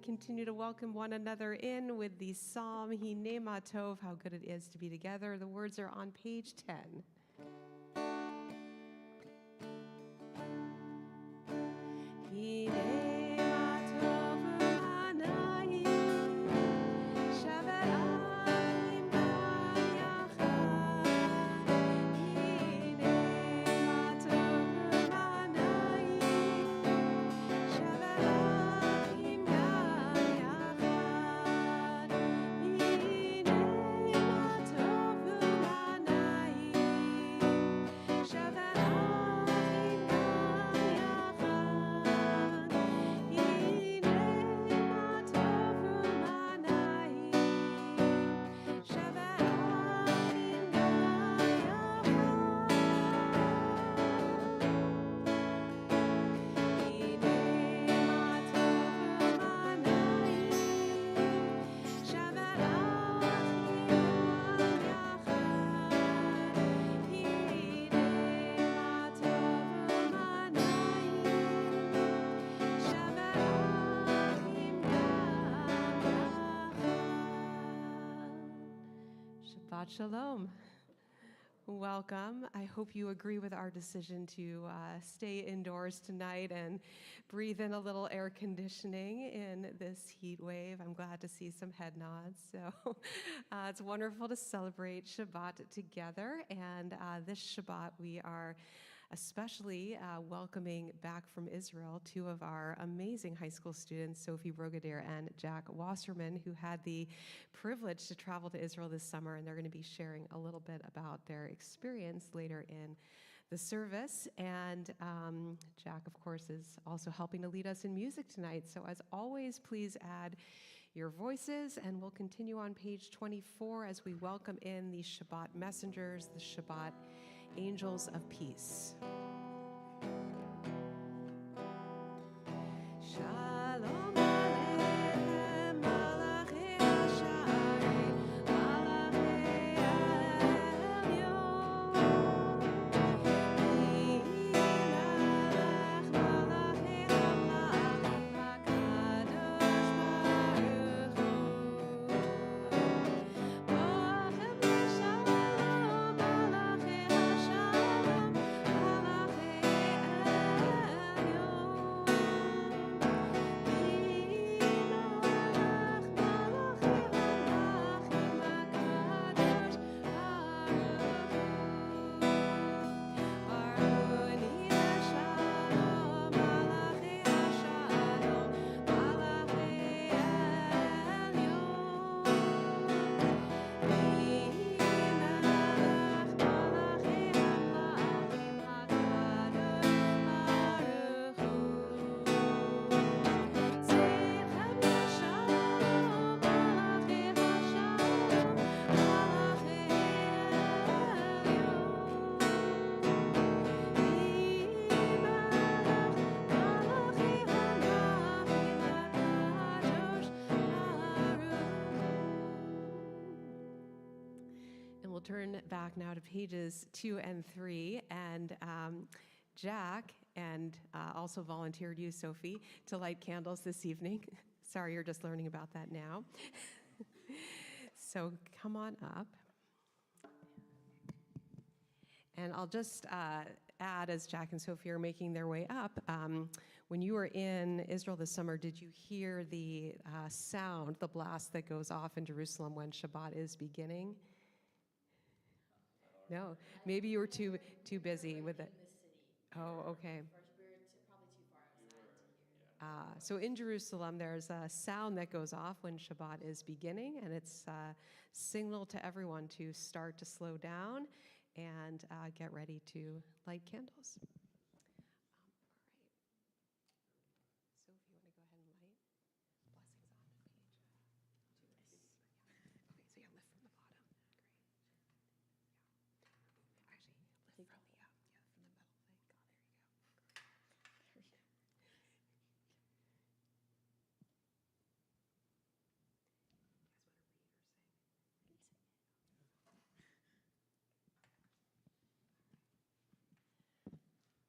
continue to welcome one another in with the psalm, Hinema Tov, how good it is to be together. The words are on page 10. Shabbat Shalom. Welcome. I hope you agree with our decision to stay indoors tonight and breathe in a little air conditioning in this heat wave. I'm glad to see some head nods. So it's wonderful to celebrate Shabbat together. And this Shabbat, we are especially welcoming back from Israel two of our amazing high school students, Sophie Brogadier and Jack Wasserman, who had the privilege to travel to Israel this summer, and they're going to be sharing a little bit about their experience later in the service. And Jack, of course, is also helping to lead us in music tonight. So as always, please add your voices, and we'll continue on page 24 as we welcome in the Shabbat messengers, the Shabbat angels of peace. Shalom Aleichem, Malachei Hasharim, Malachei Elyon. Melech Malachei Hamlachim, HaKadosh Baruch Hu. Bochem Shalom, Malachei Hashalom, Malachei Turn back now to pages 2 and 3, and Jack and also volunteered you, Sophie, to light candles this evening. Sorry, you're just learning about that now. So come on up. And I'll just add, as Jack and Sophie are making their way up, when you were in Israel this summer, did you hear the sound, the blast that goes off in Jerusalem when Shabbat is beginning? No, maybe you were too busy with it. Oh, okay. We're probably too far outside to hear. So in Jerusalem, there's a sound that goes off when Shabbat is beginning, and it's a signal to everyone to start to slow down and get ready to light candles. All right. Sophie, you want to go ahead and light? Blessings on page 2. Okay, so yeah, lift from the bottom. Great. Yeah. Actually, lift from the from the metal thing. Oh, there you go. There we go. You guys want to read or sing?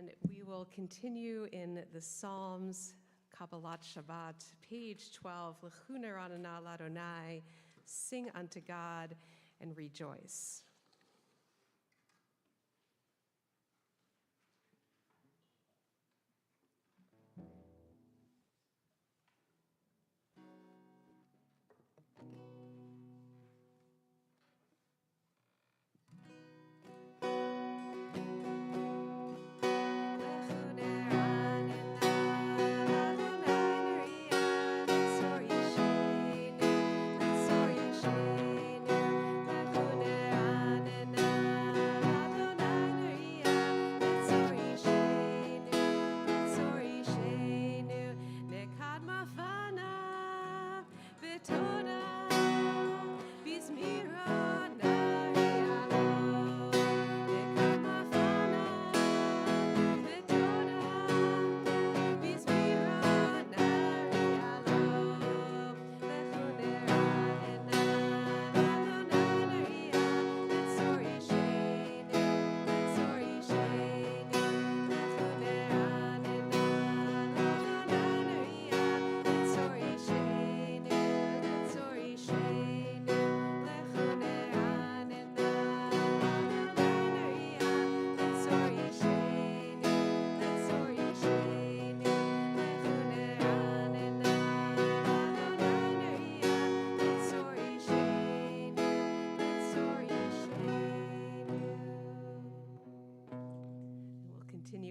And we will continue in the Psalms, Kabbalat Shabbat, page 12, L'chuner Anana Ladonai, sing unto God and rejoice.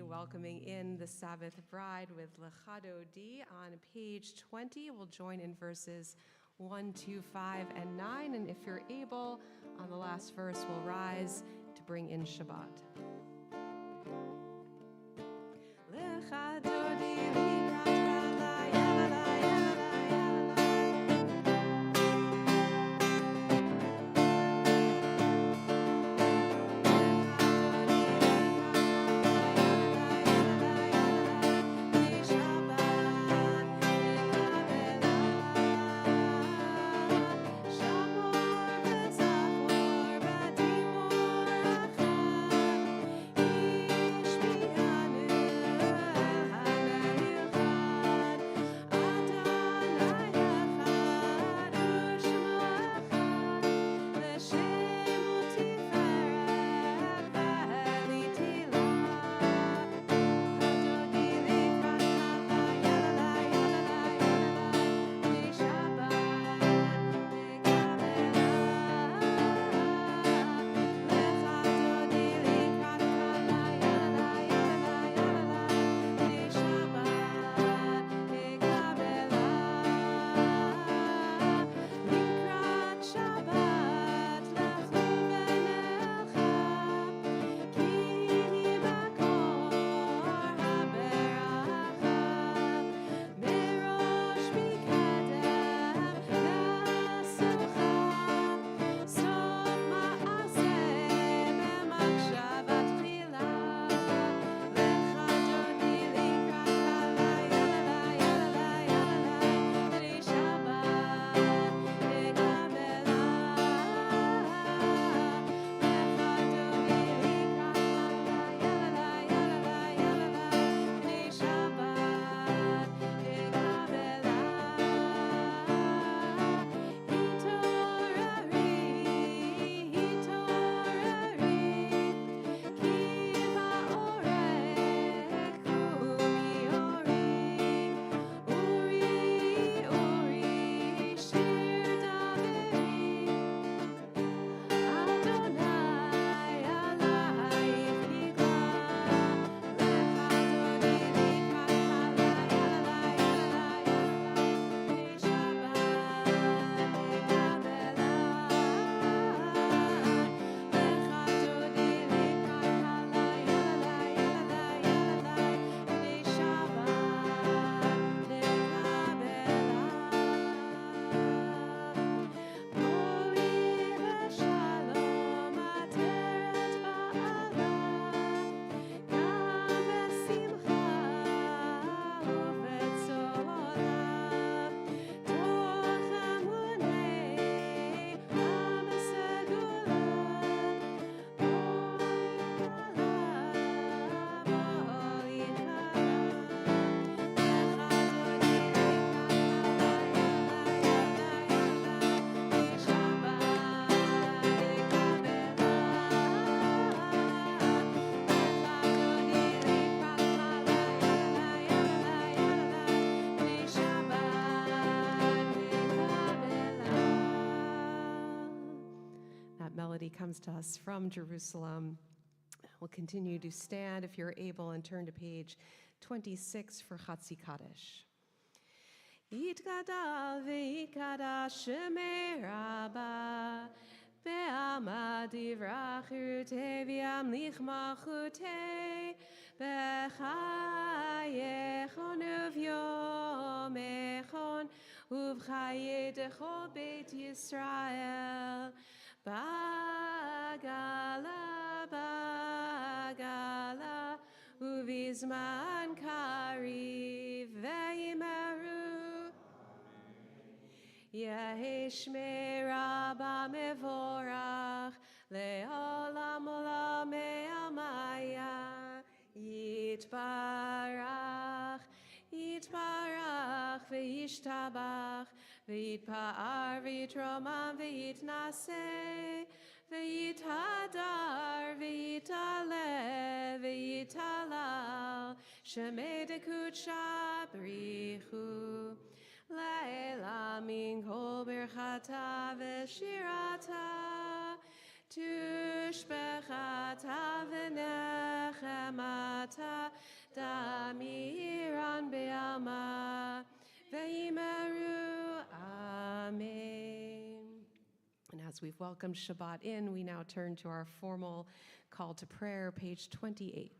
Welcoming in the Sabbath bride with Lechado D on page 20. We'll join in verses 1, 2, 5, and 9. And if you're able, on the last verse, we'll rise to bring in Shabbat. Lechado D. Amen. melody comes to us from Jerusalem. We'll continue to stand if you're able and turn to page 26 for Chatzi Kaddish. Yitgadal v'yikadash shemei Rabba Be'alma divrach yirutei v'yamlich malchutei B'chayechon uv'yomechon uv'chayei dechol Beit Yisrael Bagala bagala uv'izman kariv ve'yimeru Yehi Shmei Rabba Mevorach Le'olam olam me'amaya Yitbarach Yitbarach Ve'yishtabach Ve'yitpa'ar Ve'yitromam Ve'yitnaseh Ve'yitadar Ve'yitaleh Ve'yitalal Shemei dekut shabrichu Leila min kol birchata v'shirata tushbechata v'nechemata damiran be'alma ve'imeru. Amen. And as we've welcomed Shabbat in, we now turn to our formal call to prayer, page 28.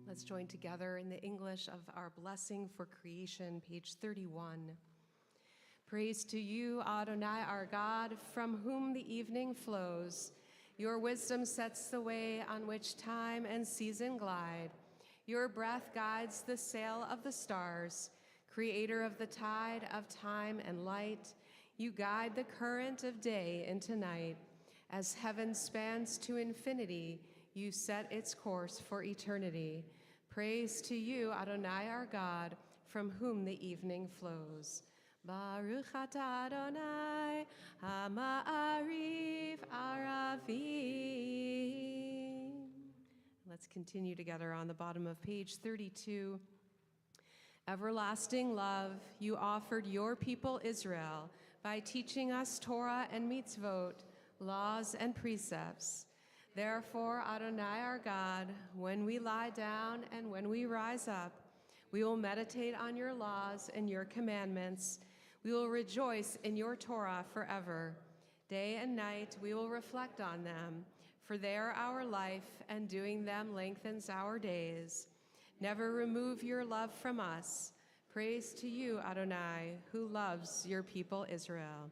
Let's join together in the English of our blessing for creation, page 31. Praise to you, Adonai, our God, from whom the evening flows. Your wisdom sets the way on which time and season glide. Your breath guides the sail of the stars. Creator of the tide of time and light, you guide the current of day into night. As heaven spans to infinity, you set its course for eternity. Praise to you, Adonai, our God, from whom the evening flows. Baruch atah Adonai, Ha'ma'ariv Aravim. Let's continue together on the bottom of page 32. Everlasting love, you offered your people Israel by teaching us Torah and mitzvot, laws and precepts. Therefore, Adonai our God, when we lie down and when we rise up, we will meditate on your laws and your commandments. We will rejoice in your Torah forever. Day and night we will reflect on them, for they are our life, and doing them lengthens our days. Never remove your love from us. Praise to you, Adonai, who loves your people Israel.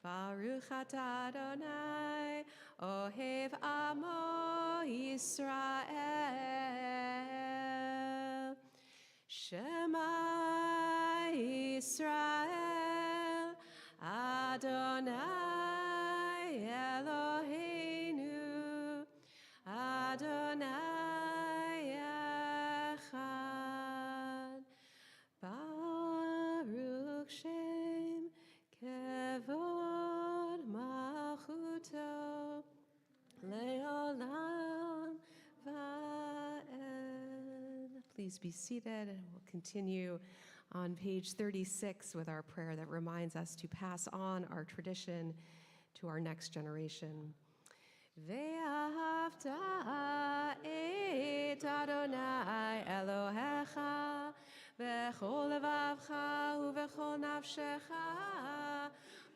Baruch atah Adonai, Ohev Amo Yisrael. Shema Yisrael, Adonai Eloheinu, Adonai Echad. Baruch Shem Kevod Malchuto Leolam Va'ed. Please Please be seated, and we'll continue on page 36 with our prayer that reminds us to pass on our tradition to our next generation. Ve'ahavta et Adonai Elohecha v'chol levavcha u'v'chol nafshecha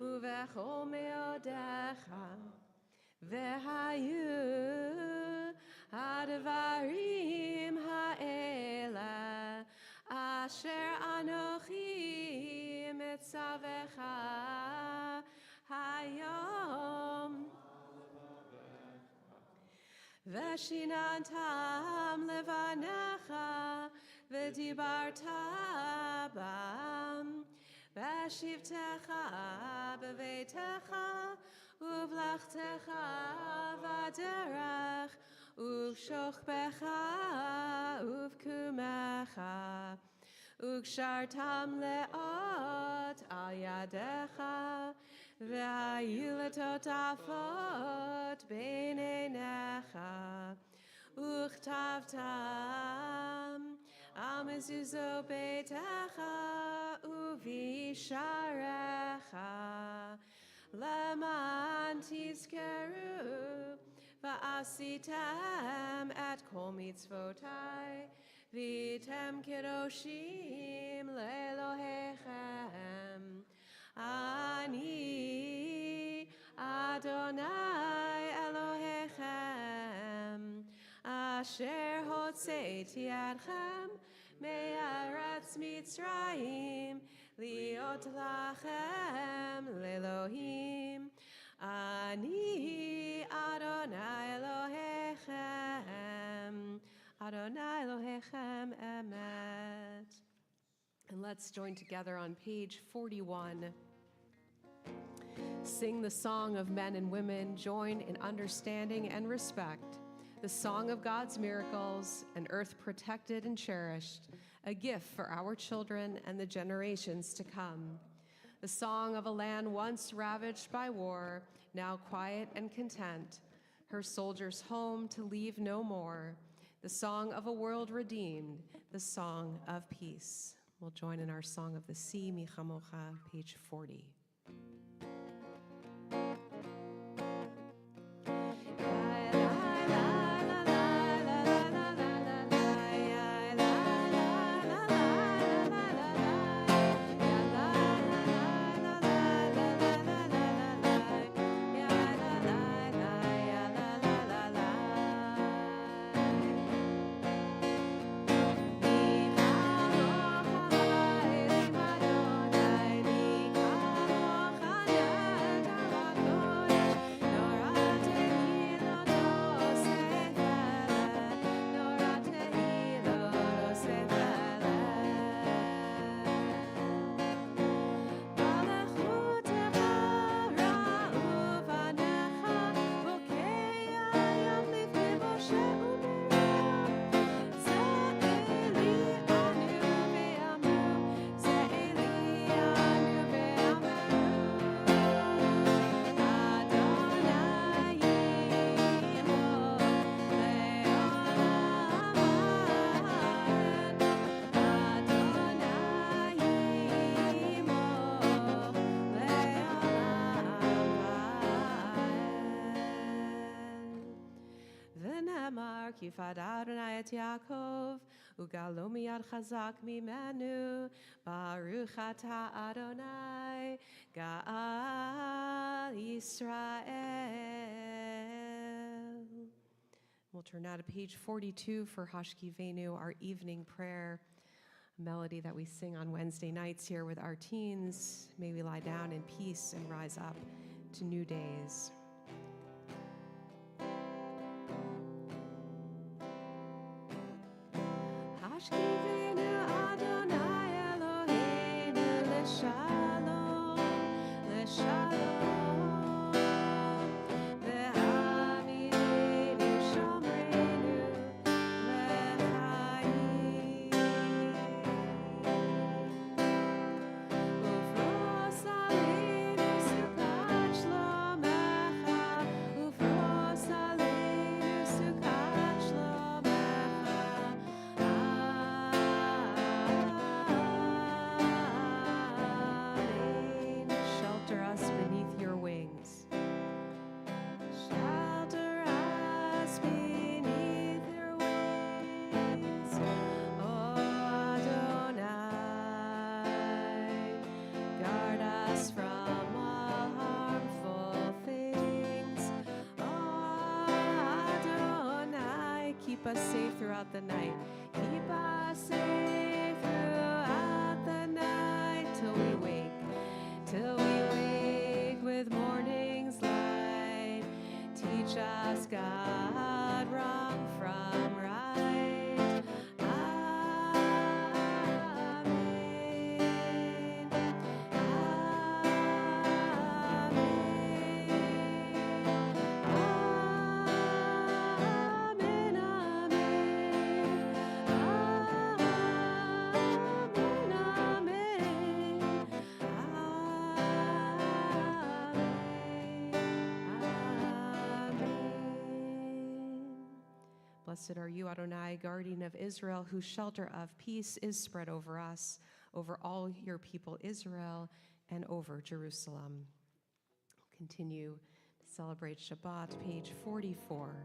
u'v'chol meodecha ve'hayu hadvarim ha'ela asher anochi mitzavecha hayom Veshinantam levanecha v'dibarta bam v'shivtecha b'veitecha uvlachtecha v'derech uv'shochbecha uv'kumecha ukshartam leot al yadecha Ve'ayulatot afot b'neinecha uchtavtam al mezuzo beitecha uvisharecha leman tizkeru va'asitem et kol mitzvotai v'tem kedoshim le'elohechem Ani Adonai Elohechem Asher hotzeiti adchem me'aretz Mitzrayim liot lachem le'Elohim Ani Adonai Elohechem Adonai Elohechem emet. And let's join together on page 41. Sing the song of men and women, join in understanding and respect, the song of God's miracles, an earth protected and cherished, a gift for our children and the generations to come. The song of a land once ravaged by war, now quiet and content, her soldiers home to leave no more. The song of a world redeemed, the song of peace. We'll join in our Song of the Sea, Michamocha, page 40. Yifad Adonai et Yaakov, ugalo miyad chazak mimenu, Baruch ata Adonai, Ga'al Yisrael. We'll turn now to page 42 for Hashkivenu, our evening prayer, a melody that we sing on Wednesday nights here with our teens. May we lie down in peace and rise up to new days. Hashkivenu Adonai Eloheinu l'shalom, l'shalom. Ve'avidenu shomreinu l'chaim. Ufros aleinu sukat shlomecha us safe throughout the night. Keep us safe throughout the night till we wake with morning's light. Teach us, God, wrong from right. Amen. Blessed are you, Adonai, guardian of Israel, whose shelter of peace is spread over us, over all your people Israel, and over Jerusalem. Continue to celebrate Shabbat, page 44.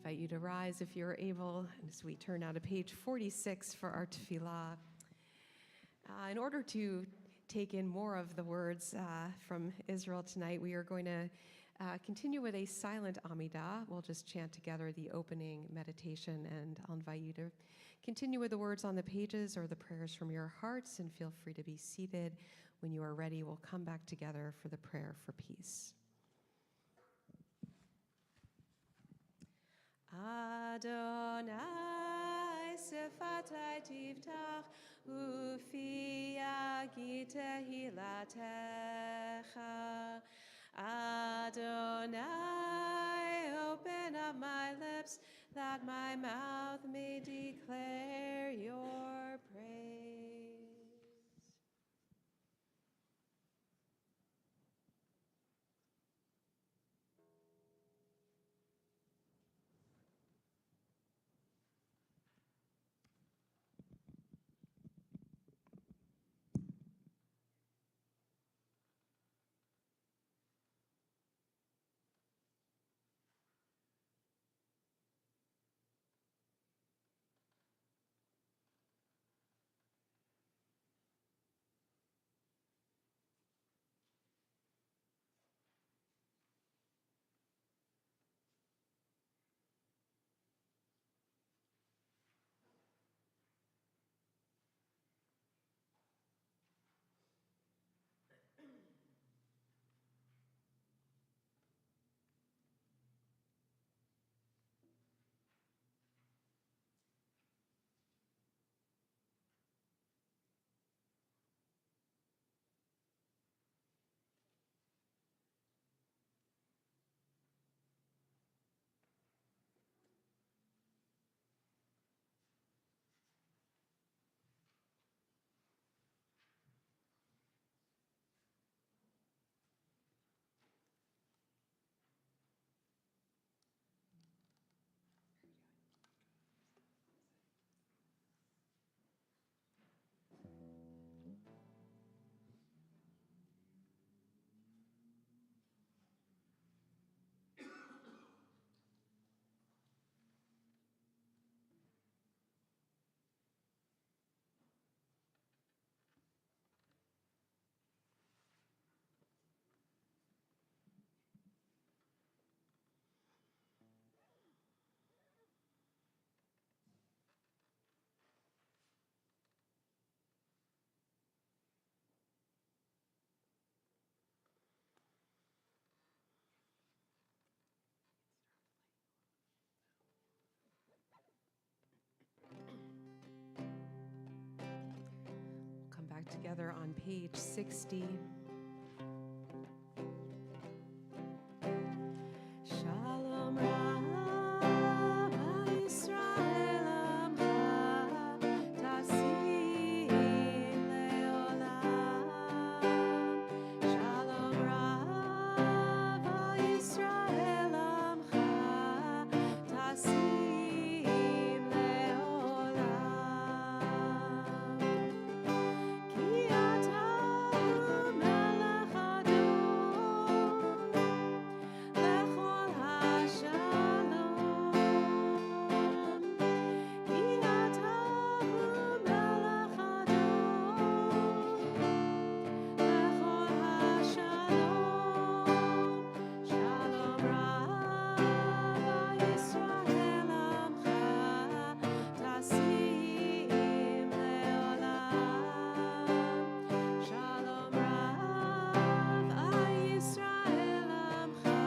You to rise if you're able, as we turn now to page 46 for our tefillah. In order to take in more of the words from Israel tonight, we are going to continue with a silent Amidah. We'll just chant together the opening meditation, and I'll invite you to continue with the words on the pages or the prayers from your hearts, and feel free to be seated. When you are ready, we'll come back together for the prayer for peace. Adonai sefatai tiftach ufi yagi tehilatecha. Adonai, open up my lips that my mouth may declare your praise. together on page 60. Shalom Rav Yisrael Amcha Tasim Leolam. Shalom Rav Yisrael Amcha Tasim Leolam. Ki ata melech Adon lechol hashalom. Ki ata melech Adon lechol hashalom. Shalom Rav Yisrael Amcha Tasim Leolam. Shalom Rav Yisrael Amcha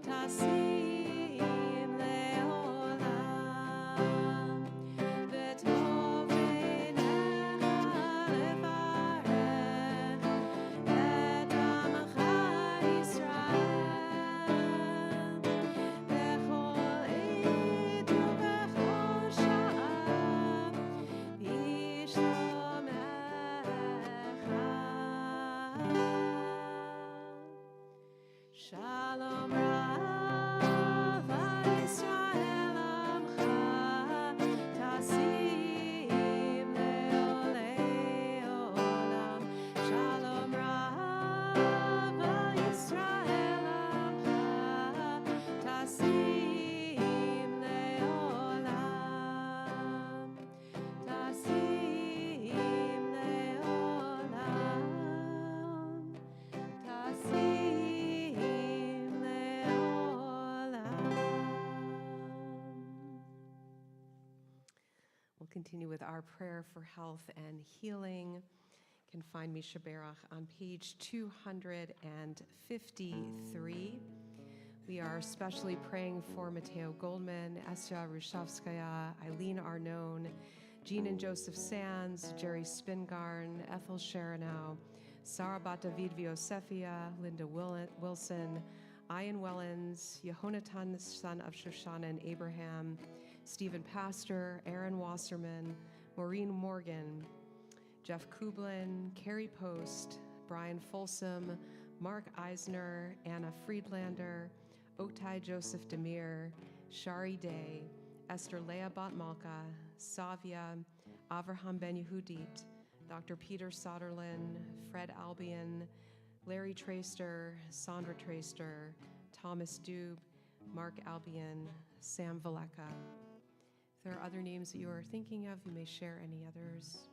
Tasim Leolam. V'tov einecha levarech et amcha Yisrael. Bechol עת ובכל שעה בשלומך. Shalom Rav Yisrael Amcha Tasim Leolam. Shalom Rav Yisrael Amcha Tasim Leolam. Tasim Leolam. Tasim Leolam. We'll continue with our prayer for health and healing. You can find me Shaberach on page 253. We are especially praying for Mateo Goldman, Esya Rushavskaya, Eileen Arnone, Jean and Joseph Sands, Jerry Spingarn, Ethel Sharanow, Sarah Bat David Viosefia, Linda Wilson, Ian Wellens, Yehonatan, son of Shoshana and Abraham, Stephen Pastor, Aaron Wasserman, Maureen Morgan, Jeff Kublin, Carrie Post, Brian Folsom, Mark Eisner, Anna Friedlander, Otai Joseph Demir, Shari Day, Esther Leah Batmalka, Savia, Avraham Ben Yehudit, Dr. Peter Soderlin, Fred Albion, Larry Traster, Sandra Traster, Thomas Dube, Mark Albion, Sam Valeka. If there are other names that you are thinking of, you may share any others.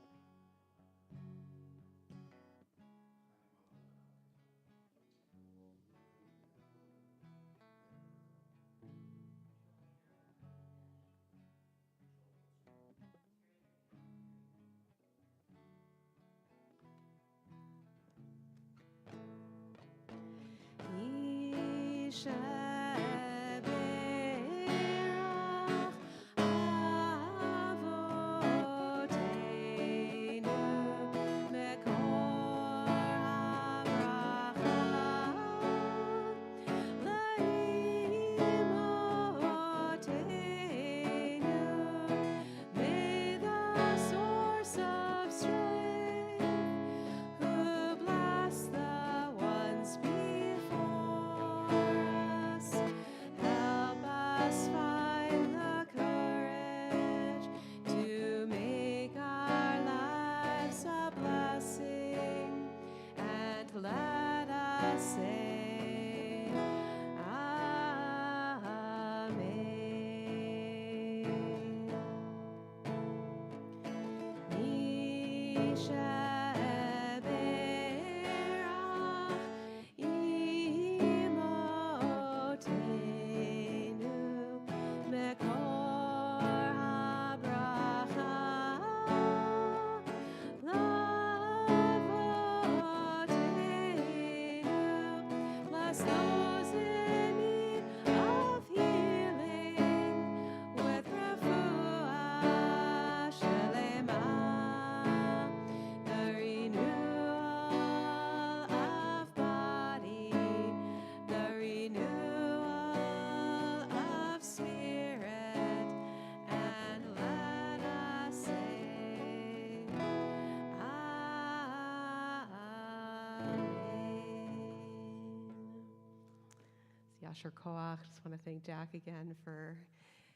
Yasher Koach. Just want to thank Jack again for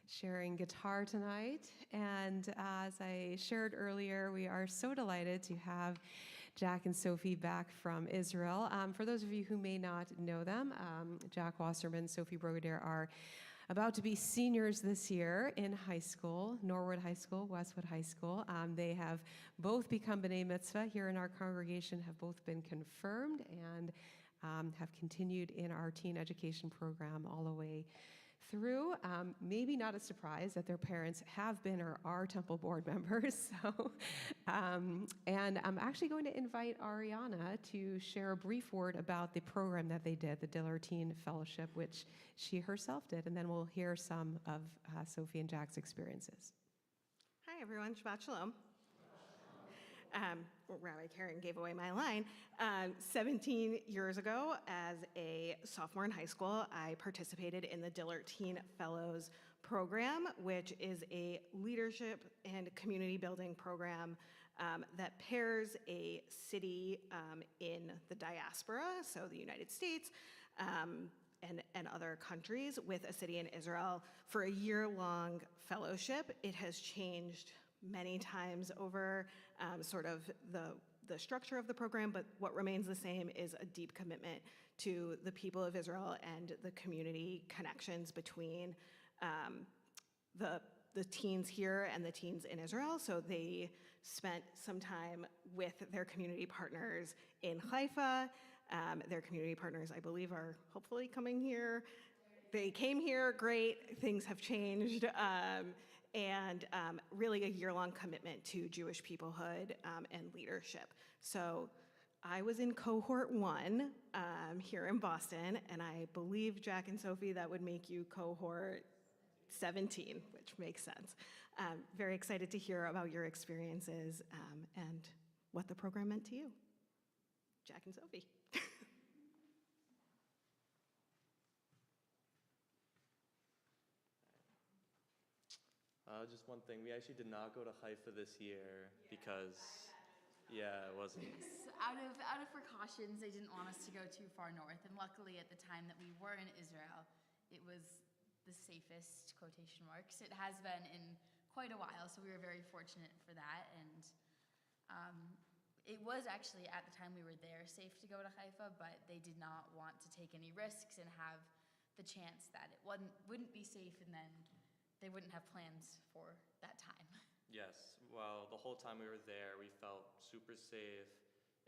sharing guitar tonight. And as I shared earlier, we are so delighted to have Jack and Sophie back from Israel. For those of you who may not know them, Jack Wasserman, Sophie Brogadier are about to be seniors this year in high school, Norwood High School, Westwood High School. They have both become B'nai Mitzvah here in our congregation, have both been confirmed, and have continued in our teen education program all the way through. Maybe not a surprise that their parents have been or are Temple board members. And I'm actually going to invite Ariana to share a brief word about the program that they did, the Diller Teen Fellowship, which she herself did, and then we'll hear some of Sophie and Jack's experiences. Hi, everyone. Shabbat Shalom. Rabbi Karen gave away my line. 17 years ago, as a sophomore in high school, I participated in the Diller Teen Fellows program, which is a leadership and community building program that pairs a city in the diaspora, so the United States, and other countries, with a city in Israel for a year-long fellowship. It has changed many times over sort of the structure of the program, but what remains the same is a deep commitment to the people of Israel and the community connections between the teens here and the teens in Israel. So they spent some time with their community partners in Haifa. Their community partners, I believe, are hopefully coming here. They came here, great, things have changed. And really a year-long commitment to Jewish peoplehood and leadership. So I was in cohort 1 here in Boston, and I believe, Jack and Sophie, that would make you cohort 17, which makes sense. Very excited to hear about your experiences and what the program meant to you. Jack and Sophie. Just one thing, we actually did not go to Haifa this year because, it wasn't. Out of precautions, they didn't want us to go too far north, and luckily at the time that we were in Israel, it was the safest, quotation marks. It has been in quite a while, so we were very fortunate for that, and it was actually, at the time we were there, safe to go to Haifa, but they did not want to take any risks and have the chance that it wouldn't be safe, and then they wouldn't have plans for that time. Yes, well, the whole time we were there, we felt super safe.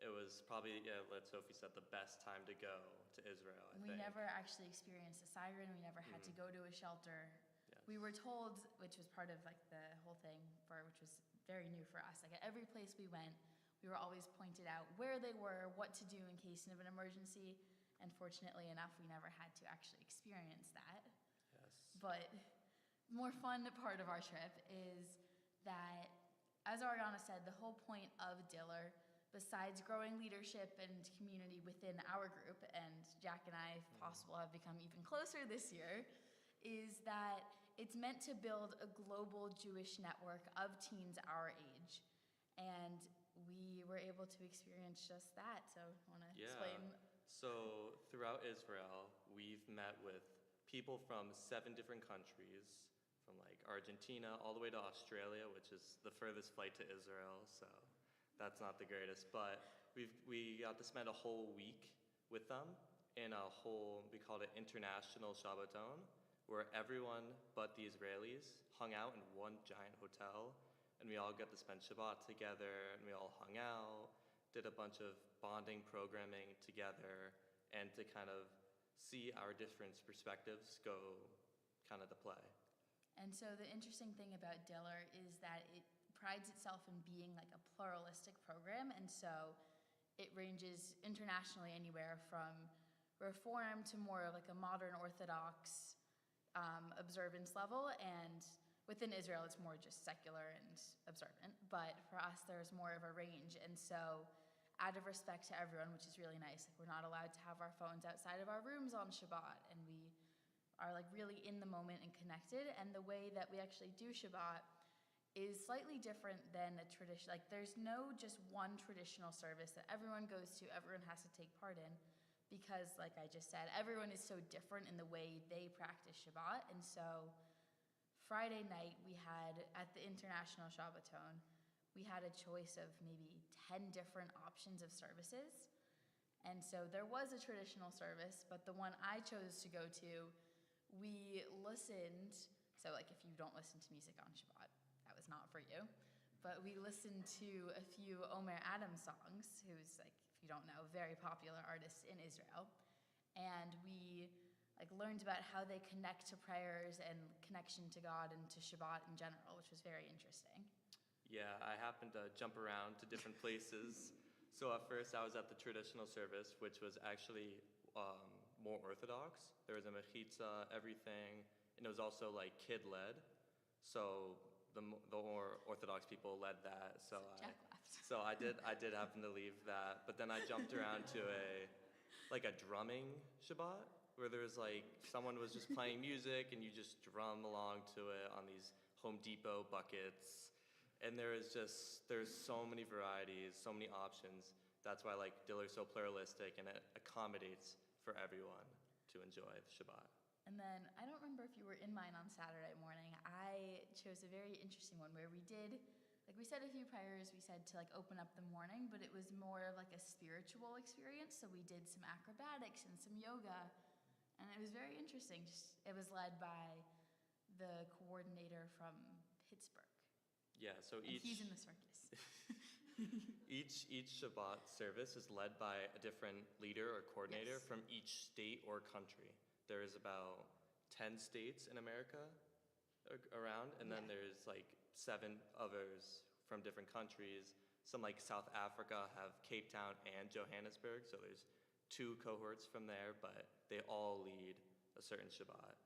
It was probably, like Sophie said, the best time to go to Israel, I think. We never actually experienced a siren. We never had to go to a shelter. Yes. We were told, which was part of like the whole thing, which was very new for us. Like at every place we went, we were always pointed out where they were, what to do in case of an emergency. And fortunately enough, we never had to actually experience that. Yes. But more fun part of our trip is that, as Ariana said, the whole point of Diller, besides growing leadership and community within our group, and Jack and I, if possible, have become even closer this year, is that it's meant to build a global Jewish network of teens our age. And we were able to experience just that. So I want to explain. So throughout Israel, we've met with people from 7 different countries, from like Argentina all the way to Australia, which is the furthest flight to Israel, so that's not the greatest. But we got to spend a whole week with them in a whole, we called it International Shabbaton, where everyone but the Israelis hung out in one giant hotel, and we all got to spend Shabbat together, and we all hung out, did a bunch of bonding programming together, and to kind of see our different perspectives go kind of to play. And so the interesting thing about Diller is that it prides itself in being like a pluralistic program, and so it ranges internationally anywhere from Reform to more of like a modern Orthodox observance level, and within Israel it's more just secular and observant, but for us there's more of a range. And so out of respect to everyone, which is really nice, like we're not allowed to have our phones outside of our rooms on Shabbat, and we are like really in the moment and connected. And the way that we actually do Shabbat is slightly different than a tradition. Like there's no just one traditional service that everyone goes to, everyone has to take part in, because, like I just said, everyone is so different in the way they practice Shabbat. And so Friday night, we had, at the International Shabbaton, we had a choice of maybe 10 different options of services. And so there was a traditional service, but the one I chose to go to, we listened. So, like, if you don't listen to music on Shabbat, that was not for you. But we listened to a few Omer Adams songs, who's, like, if you don't know, a very popular artist in Israel. And we, like, learned about how they connect to prayers and connection to God and to Shabbat in general, which was very interesting. Yeah, I happened to jump around to different places. So at first I was at the traditional service, which was actually more orthodox. There was a mechitza, everything, and it was also like kid-led. So the more orthodox people led that. So Jack left. So I did happen to leave that, but then I jumped around to a drumming Shabbat, where there was like someone was just playing music and you just drum along to it on these Home Depot buckets. And there's so many varieties, so many options. That's why like Diller's so pluralistic and it accommodates for everyone to enjoy the Shabbat. And then, I don't remember if you were in mine on Saturday morning. I chose a very interesting one where we did, like we said a few prayers, we said to like open up the morning, but it was more of like a spiritual experience. So we did some acrobatics and some yoga, and it was very interesting. It was led by the coordinator from Pittsburgh. Yeah, so And he's in the circus. each Shabbat service is led by a different leader or coordinator Yes. from each state or country. There is about 10 states in America around, and then Yeah. there's like 7 others from different countries. Some like South Africa have Cape Town and Johannesburg, so there's 2 cohorts from there, but they all lead a certain Shabbat,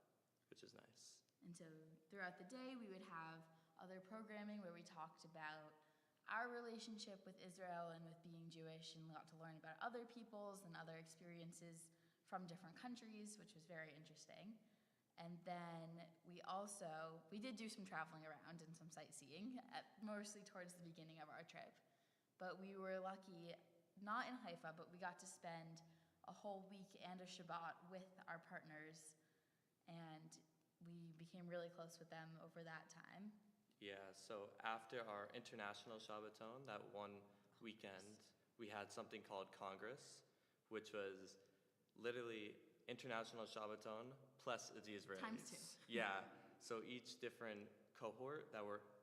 which is nice. And so throughout the day, we would have other programming where we talked about our relationship with Israel and with being Jewish, and we got to learn about other peoples and other experiences from different countries, which was very interesting. And then we did do some traveling around and some sightseeing, mostly towards the beginning of our trip. But we were lucky, not in Haifa, but we got to spend a whole week and a Shabbat with our partners, and we became really close with them over that time. Yeah, so after our international Shabbaton, that one weekend, we had something called Congress, which was literally international Shabbaton plus the Israelis. Times 2. Yeah, so each different cohort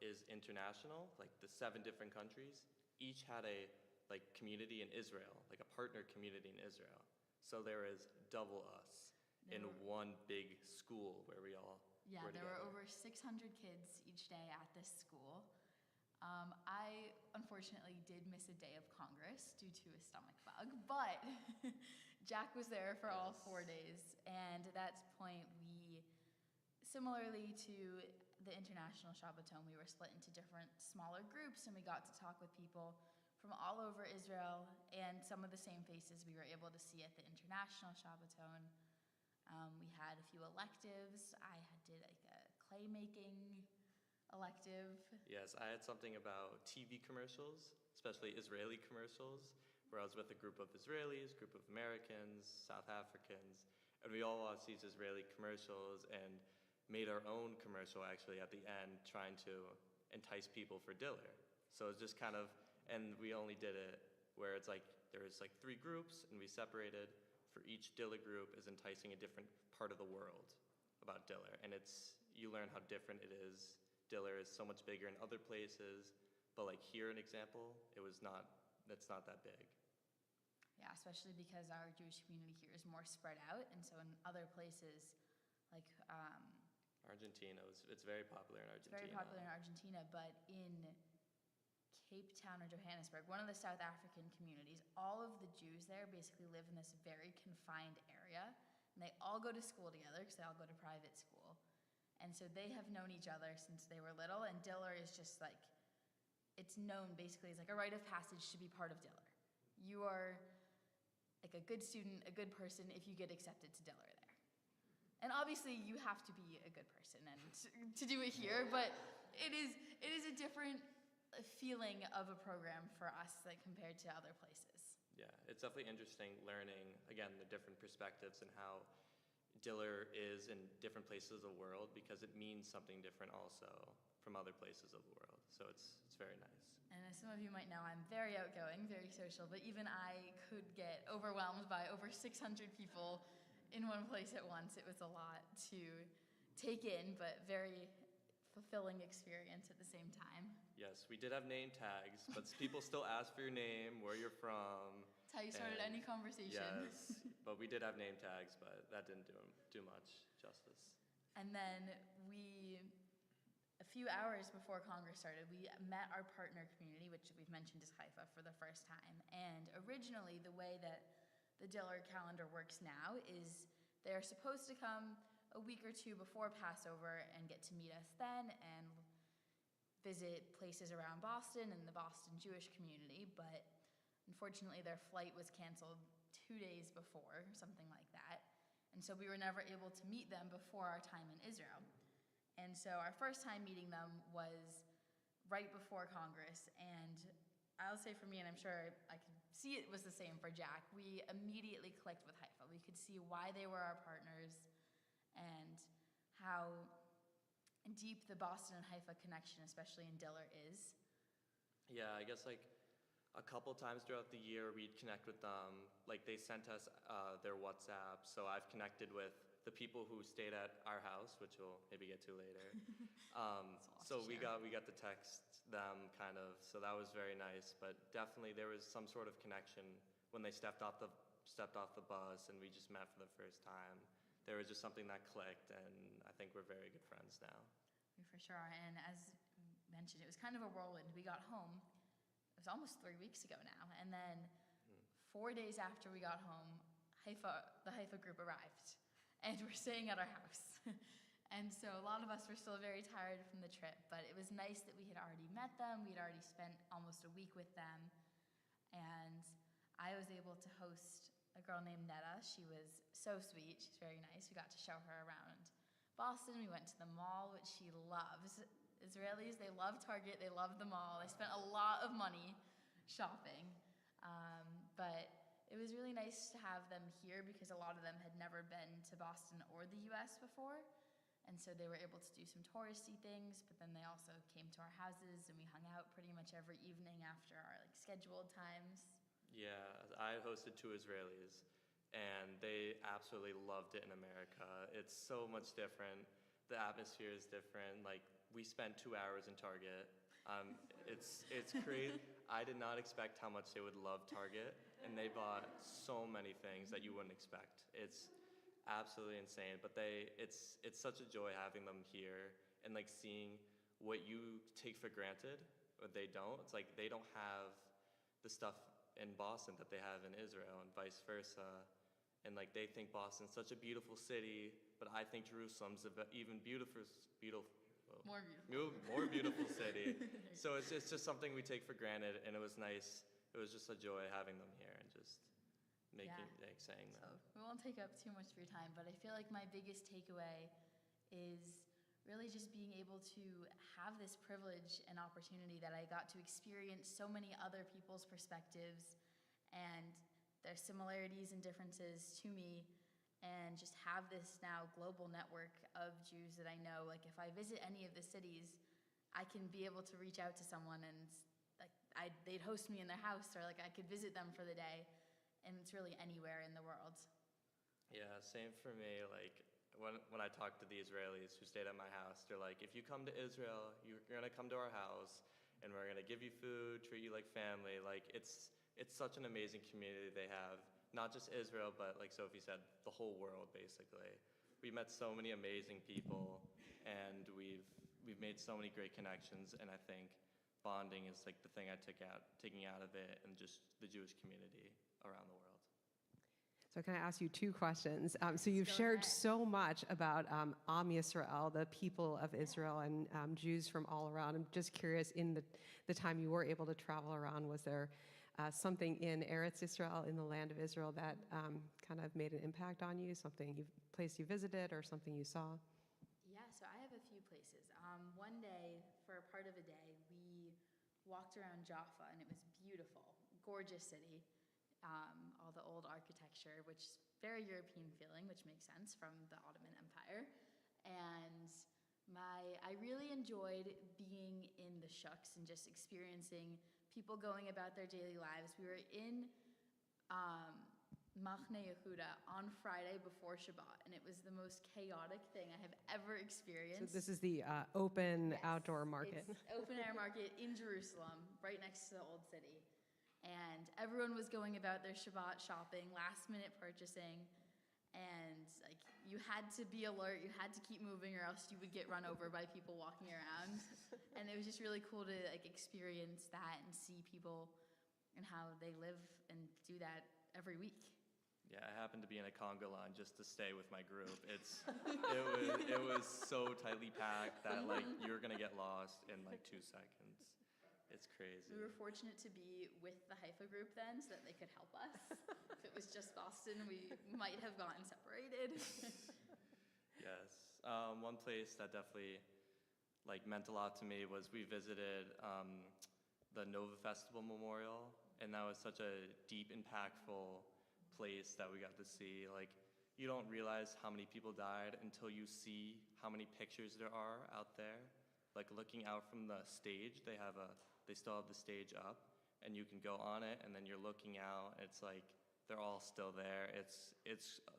is international, like the 7 different countries, each had a like community in Israel, like a partner community in Israel. So there is double us in one big school where we all Yeah, were there were together. over 600 kids each day at this school. I unfortunately did miss a day of Congress due to a stomach bug, but Jack was there for all 4 days. And at that point, similarly to the International Shabbaton, we were split into different smaller groups, and we got to talk with people from all over Israel, and some of the same faces we were able to see at the International Shabbaton. We had a few electives. I did like a clay making elective. Yes, I had something about TV commercials, especially Israeli commercials, where I was with a group of Israelis, group of Americans, South Africans, and we all watched these Israeli commercials and made our own commercial actually at the end, trying to entice people for Diller. So it's just kind of, and we only did it where it's like, there was like 3 groups and we separated. For each Diller group is enticing a different part of the world about Diller. And you learn how different it is. Diller is so much bigger in other places, but like here, an example, that's not that big. Yeah, especially because our Jewish community here is more spread out, and so in other places, like Argentina, it's very popular in Argentina. it's very popular in Argentina, but in Cape Town or Johannesburg, one of the South African communities, all of the Jews there basically live in this very confined area, and they all go to school together because they all go to private school. And so they have known each other since they were little, and Diller is just like, it's known basically as like a rite of passage to be part of Diller. You are like a good student, a good person if you get accepted to Diller there. And obviously you have to be a good person and to do it here, but it is a different feeling of a program for us, like compared to other places. Yeah, it's definitely interesting learning, again, the different perspectives and how Diller is in different places of the world because it means something different also from other places of the world. So it's very nice. And as some of you might know, I'm very outgoing, very social, but even I could get overwhelmed by over 600 people in one place at once. It was a lot to take in, but very fulfilling experience at the same time. Yes, we did have name tags, but people still ask for your name, where you're from. That's how you started and any conversation. Yes, but we did have name tags, but that didn't do much justice. And then a few hours before Congress started, we met our partner community, which we've mentioned is Haifa, for the first time. And originally, the way that the Diller calendar works now is they're supposed to come a week or two before Passover and get to meet us then and visit places around Boston and the Boston Jewish community. But unfortunately, their flight was canceled 2 days before, something like that. And so we were never able to meet them before our time in Israel. And so our first time meeting them was right before Congress. And I'll say for me, and I'm sure I could see it was the same for Jack, we immediately clicked with Haifa. We could see why they were our partners and how deep the Boston and Haifa connection, especially in Diller, is. Yeah, I guess like a couple times throughout the year we'd connect with them. Like they sent us their WhatsApp, so I've connected with the people who stayed at our house, which we'll maybe get to later. So we got to text them kind of, so that was very nice. But definitely there was some sort of connection when they stepped off the bus and we just met for the first time. There was just something that clicked, and I think we're very good friends now. We for sure are. And as mentioned, it was kind of a whirlwind. We got home. It was almost 3 weeks ago now, and then 4 days after we got home, the Haifa group arrived. And we're staying at our house. And so a lot of us were still very tired from the trip, but it was nice that we had already met them. We'd already spent almost a week with them. And I was able to host a girl named Netta. She was so sweet. She's very nice. We got to show her around Boston. We went to the mall, which she loves. Israelis, they love Target. They love the mall. They spent a lot of money shopping. But it was really nice to have them here because a lot of them had never been to Boston or the US before. And so they were able to do some touristy things, but then they also came to our houses and we hung out pretty much every evening after our scheduled times. Yeah, I hosted 2 Israelis, and they absolutely loved it in America. It's so much different. The atmosphere is different. Like, we spent 2 hours in Target. It's crazy. I did not expect how much they would love Target, and they bought so many things that you wouldn't expect. It's absolutely insane, but it's such a joy having them here and like seeing what you take for granted, but they don't. It's like they don't have the stuff in Boston that they have in Israel and vice versa. And like they think Boston's such a beautiful city, but I think Jerusalem's an even more beautiful city. So it's just something we take for granted, and it was nice. It was just a joy having them here and just saying that. So we won't take up too much of your time, but I feel like my biggest takeaway is really just being able to have this privilege and opportunity that I got to experience so many other people's perspectives and their similarities and differences to me, and just have this now global network of Jews that I know. Like if I visit any of the cities, I can be able to reach out to someone and they'd host me in their house, or like I could visit them for the day, and it's really anywhere in the world. Yeah, same for me. Like when I talk to the Israelis who stayed at my house, they're like, if you come to Israel, you're gonna come to our house, and we're gonna give you food, treat you like family. Like it's such an amazing community they have. Not just Israel, but like Sophie said, the whole world basically. We met so many amazing people, and we've made so many great connections, and I think bonding is like the thing taking out of it, and just the Jewish community around the world. So can I ask you 2 questions? So you've Go shared ahead. so much about Am Yisrael, the people of Israel, and Jews from all around. I'm just curious, in the time you were able to travel around, was there something in Eretz Israel, in the land of Israel, that kind of made an impact on you? Place you visited or something you saw? Yeah, so I have a few places. One day, for a part of a day, we walked around Jaffa, and it was beautiful, gorgeous city. all the old architecture, which is very European feeling, which makes sense from the Ottoman Empire. And I really enjoyed being in the shuks and just experiencing people going about their daily lives. We were in Machne Yehuda on Friday before Shabbat, and it was the most chaotic thing I have ever So experienced. this is the open Yes, outdoor market. It's open air market in Jerusalem, right next to the Old City. And everyone was going about their Shabbat shopping, last minute purchasing, and like you had to be alert, you had to keep moving or else you would get run over by people walking around. And it was just really cool to like experience that and see people and how they live and do that every week. Yeah, I happened to be in a conga line just to stay with my group. It was so tightly packed that like you're gonna get lost in like 2 seconds. It's crazy. We were fortunate to be with the Haifa group then so that they could help us. If it was just Boston, we might have gotten separated. Yes. One place that definitely like meant a lot to me was we visited the Nova Festival Memorial, and that was such a deep, impactful place that we got to see. Like, you don't realize how many people died until you see how many pictures there are out there. Like looking out from the stage, they still have the stage up, and you can go on it, and then you're looking out. It's like they're all still there. It's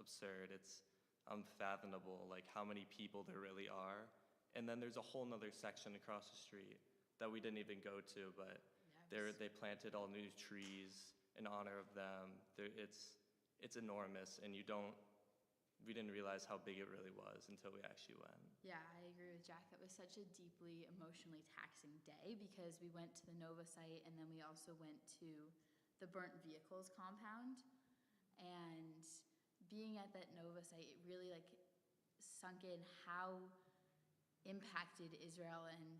absurd. It's unfathomable, like how many people there really are. And then there's a whole nother section across the street that we didn't even go to, but they planted all new trees in honor of them. It's enormous, and we didn't realize how big it really was until we actually went. Yeah, I agree with Jack. That was such a deeply emotionally taxing day because we went to the Nova site and then we also went to the burnt vehicles compound. And being at that Nova site, it really like sunk in how impacted Israel and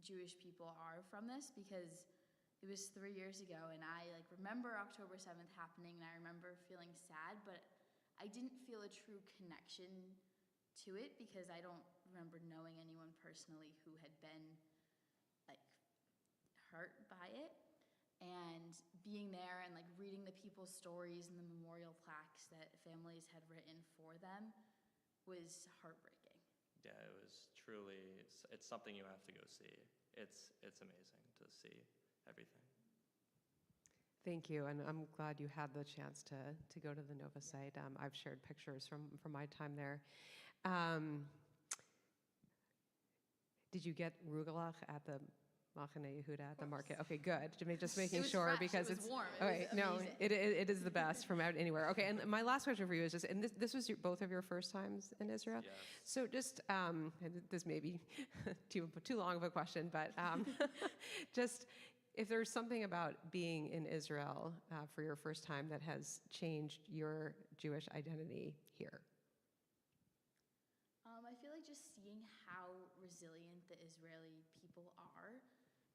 Jewish people are from this, because it was 3 years ago and I like remember October 7th happening and I remember feeling sad, but I didn't feel a true connection to it because I don't remember knowing anyone personally who had been like hurt by it. And being there and like reading the people's stories and the memorial plaques that families had written for them was heartbreaking. Yeah, it was truly, it's something you have to go see. It's amazing to see everything. Thank you, and I'm glad you had the chance to go to the Nova site. I've shared pictures from my time there. Did you get rugelach at the Machane Yehuda at the market? Okay, good. Just making It was sure fresh, because it was warm. It okay. was No, amazing. it is the best from out anywhere. Okay, and my last question for you is just, and this was both of your first times in Israel. Yes. So just and this may be too long of a question, but just if there's something about being in Israel for your first time that has changed your Jewish identity here. I feel like just seeing how resilient the Israeli people are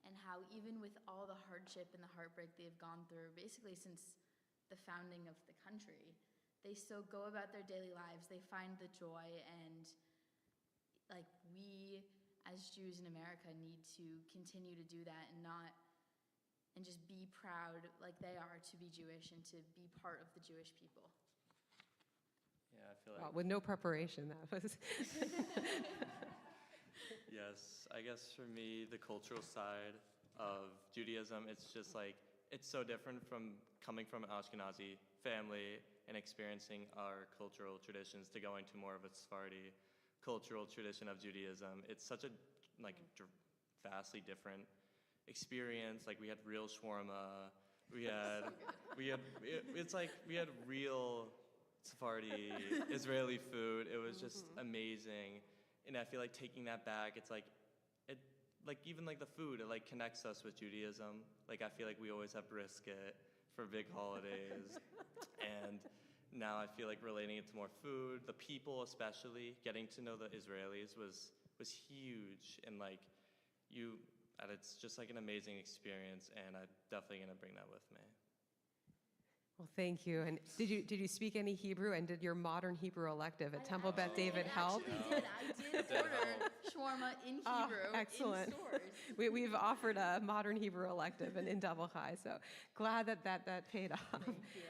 and how even with all the hardship and the heartbreak they've gone through basically since the founding of the country, they still go about their daily lives, they find the joy, and like we as Jews in America need to continue to do that and just be proud like they are to be Jewish and to be part of the Jewish people. Yeah, I feel like. Well, with no preparation, that was. Yes, I guess for me, the cultural side of Judaism, it's just like, it's so different from coming from an Ashkenazi family and experiencing our cultural traditions to going to more of a Sephardi cultural tradition of Judaism. It's such a vastly different experience. Like we had real shawarma, we had real Sephardi Israeli food. It was just amazing. And I feel like taking that back, it's like, even like the food, it like connects us with Judaism. Like I feel like we always have brisket for big holidays. And now I feel like relating it to more food, the people especially, getting to know the Israelis was huge. And like and it's just like an amazing experience, and I'm definitely gonna bring that with me. Well, thank you. And did you speak any Hebrew? And did your modern Hebrew elective at Temple Beth actually- David help? I did order shawarma in Hebrew Excellent. in stores. We've offered a modern Hebrew elective in Double High, so glad that paid off. Thank you.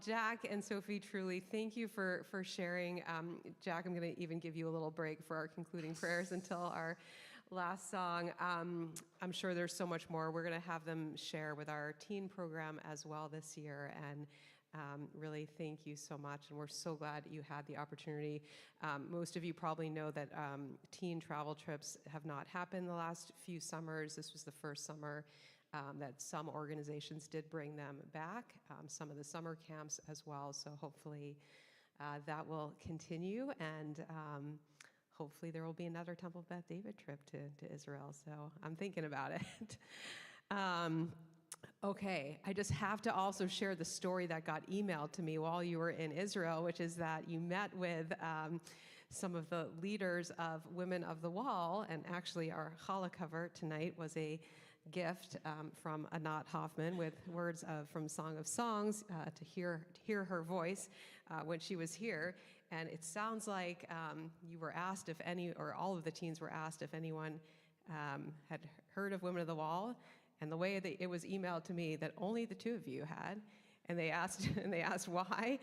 Jack and Sophie, truly, thank you for sharing. Jack, I'm going to even give you a little break for our concluding prayers until our last song. I'm sure there's so much more. We're going to have them share with our teen program as well this year, and really thank you so much, and we're so glad that you had the opportunity. Most of you probably know that teen travel trips have not happened the last few summers. This was the first summer that some organizations did bring them back, some of the summer camps as well, so hopefully that will continue, and hopefully there will be another Temple Beth David trip to Israel, so I'm thinking about it. Okay, I just have to also share the story that got emailed to me while you were in Israel, which is that you met with some of the leaders of Women of the Wall, and actually our challah cover tonight was a gift from Anat Hoffman with words from Song of Songs to hear her voice when she was here. And it sounds like you were asked if any, or all of the teens were asked if anyone had heard of Women of the Wall. And the way that it was emailed to me that only the two of you had, and they asked why,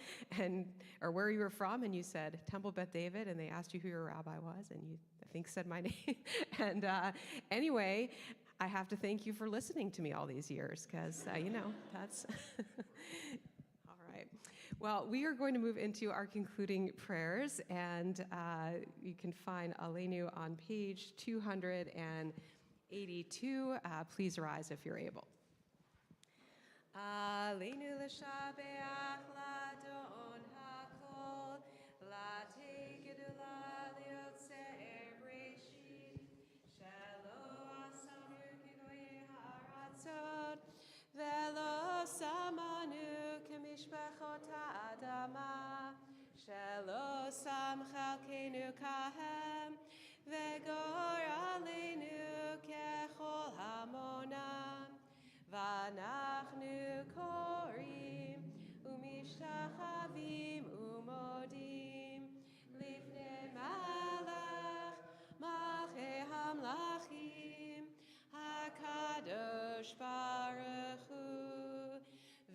or where you were from, and you said Temple Beth David, and they asked you who your rabbi was, and you I think said my name. And anyway, I have to thank you for listening to me all these years, because that's all right. Well, we are going to move into our concluding prayers, and you can find Aleinu on page 282. Please rise if you're able. Aleinu l'shabeach l'adon hakol, l'tegedula liotzer breshit, shelo asanu k'goyei haratzot, velo samanu k'mishpachot ha'adama, shelo sam chalkenu kahem, v'gor aleinu kechol hamonam, v'anachnu korim umishtachavim umodim lifnei malach malchei hamlachim hakadosh baruch hu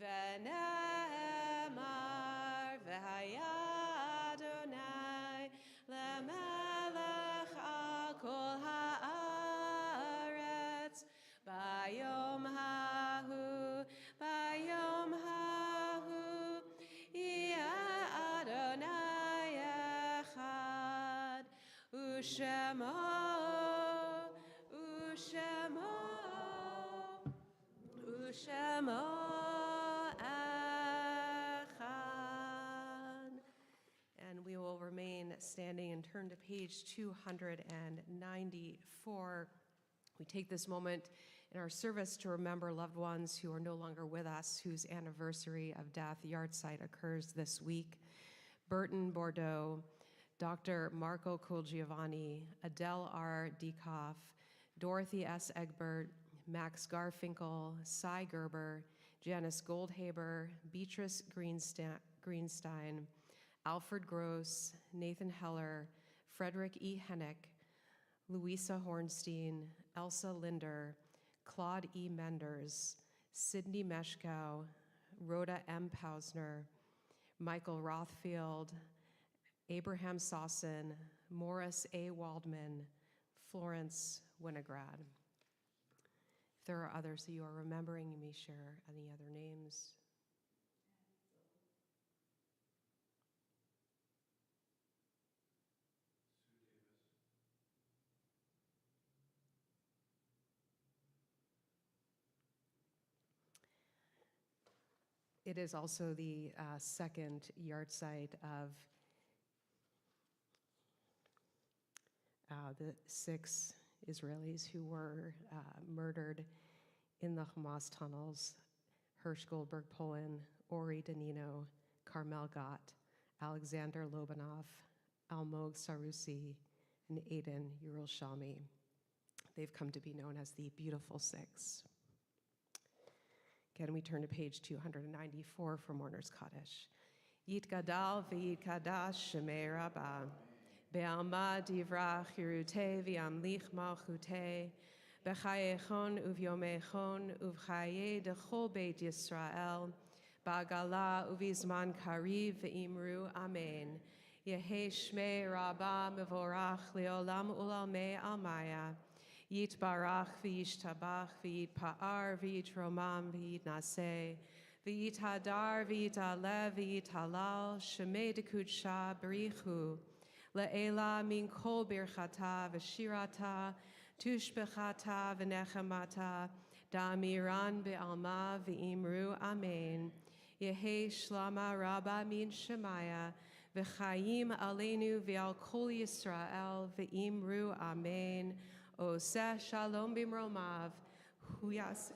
v'ne'emar v'haya Adonai lemelech al kol haaretz bayom hahu yeh Adonai echad u'shemo echad. And we will remain standing and turn to page 294. We take this moment in our service to remember loved ones who are no longer with us, whose anniversary of death yahrzeit occurs this week. Burton Bordeaux, Dr. Marco Colgiovanni, Adele R. Diekoff, Dorothy S. Egbert, Max Garfinkel, Cy Gerber, Janice Goldhaber, Beatrice Greenstein, Alfred Gross, Nathan Heller, Frederick E. Hennick, Louisa Hornstein, Elsa Linder, Claude E. Menders, Sydney Meshkow, Rhoda M. Pausner, Michael Rothfield, Abraham Sawson, Morris A. Waldman, Florence Winograd. If there are others that you are remembering, you may share any other names. It is also the second yahrzeit of the 6 Israelis who were murdered in the Hamas tunnels: Hirsch Goldberg Polin, Ori Danino, Carmel Gott, Alexander Lobanov, Almog Sarusi, and Aiden Yerushalmi. They've come to be known as the Beautiful 6. Again, we turn to page 294 for Mourner's Kaddish. Yitgadal v'yitkadash shemei Rabbah, be'alma divrach yiruteh v'yamlich malchuteh, b'chayechon uvyomechon uvchaye dechol beit Yisrael, ba'gala uvizman kariv v'imru amen. Yehe shmei Rabbah mevorach leolam ulalmei almaya. Yitbarach v'yishtabach v'yitpa'ar v'yitromam v'yitnaseh. V'yithadar v'yitalev v'yitalal shemei dekudsha b'richu le'ela min kol birchata v'shirata tushbechata v'nechemata da'amiran be'alma v'imru amen. Yehe shlama rabba min shemaya v'chayim aleinu v'al kol Yisrael v'imru amen. Oseh shalom b'mromav huyas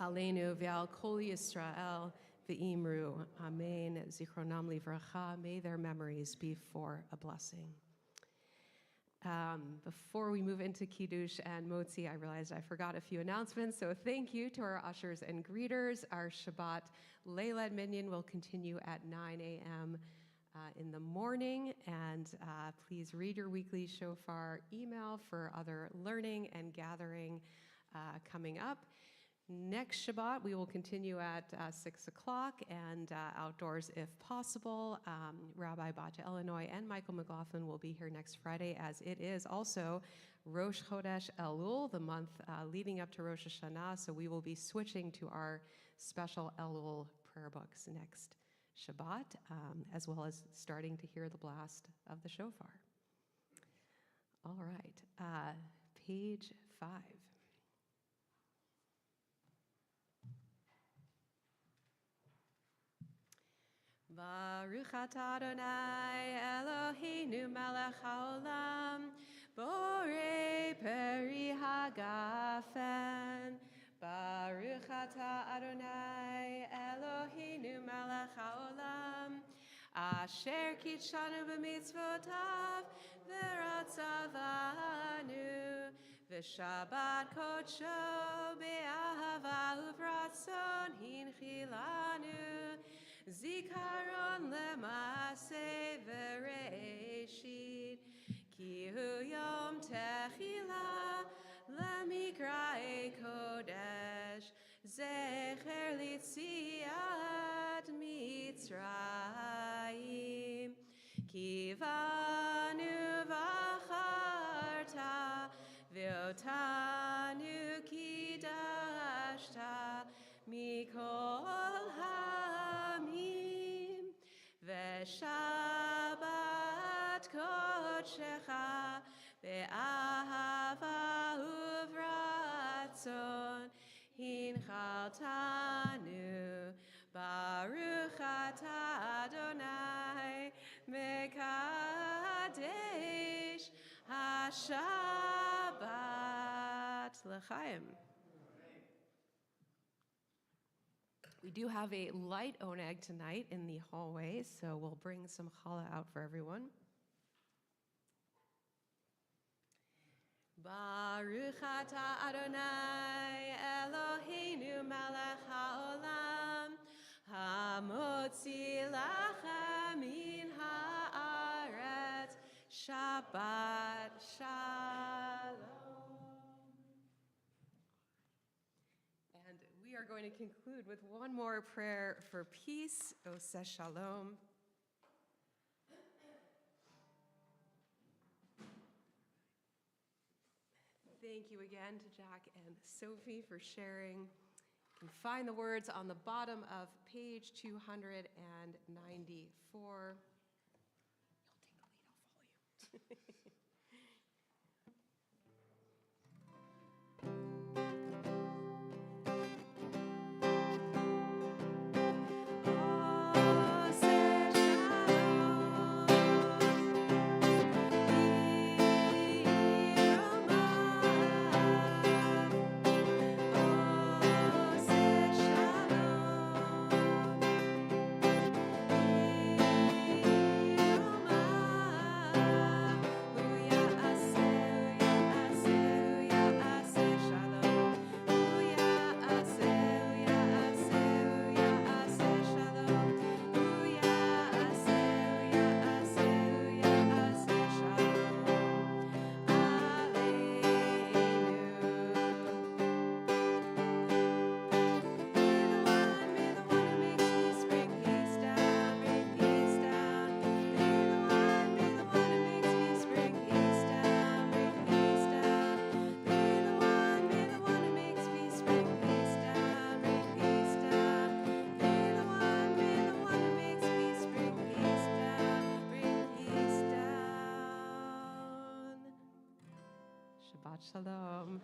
Aleinu v'al kol Yisrael v'imru. Amen. Zichronam livracha. May their memories be for a blessing. Before we move into Kiddush and Motzi, I realized I forgot a few announcements. So thank you to our ushers and greeters. Our Shabbat Leilad Minyan will continue at 9 a.m. In the morning. And please read your weekly shofar email for other learning and gathering coming up. Next Shabbat, we will continue at 6 o'clock and outdoors if possible. Rabbi Bata Illinois and Michael McLaughlin will be here next Friday, as it is also Rosh Chodesh Elul, the month leading up to Rosh Hashanah. So we will be switching to our special Elul prayer books next Shabbat, as well as starting to hear the blast of the shofar. All right, page 5. Baruch atah Adonai Eloheinu melech haolam, borei peri hagafen. Baruch atah Adonai Eloheinu melech haolam, asher kitshanu b'mitzvotav v'ratzavanu, v'shabbat kodsho be'ahava uvratzon hinchilanu. Zikaron lemase v'reishit, ki hu yom techila lemikrae kodesh, zecher litziat Mitzrayim, ki vanu v'acharta v'otanu kidashta mikol hamim, v'shabbat kodshecha be'ahava uvratzon hinchaltanu. Baruch atah Adonai mekadesh hashabbat l'chaim. We do have a light oneg tonight in the hallway, so we'll bring some challah out for everyone. Baruch atah Adonai Eloheinu melech haolam, hamotzi lachem min haaretz, Shabbat shalom. And we are going to conclude with one more prayer for peace, Oseh Shalom. Thank you again to Jack and Sophie for sharing. You can find the words on the bottom of page 294. You'll take the lead, I'll follow you. Booyah. Shabbat Shalom.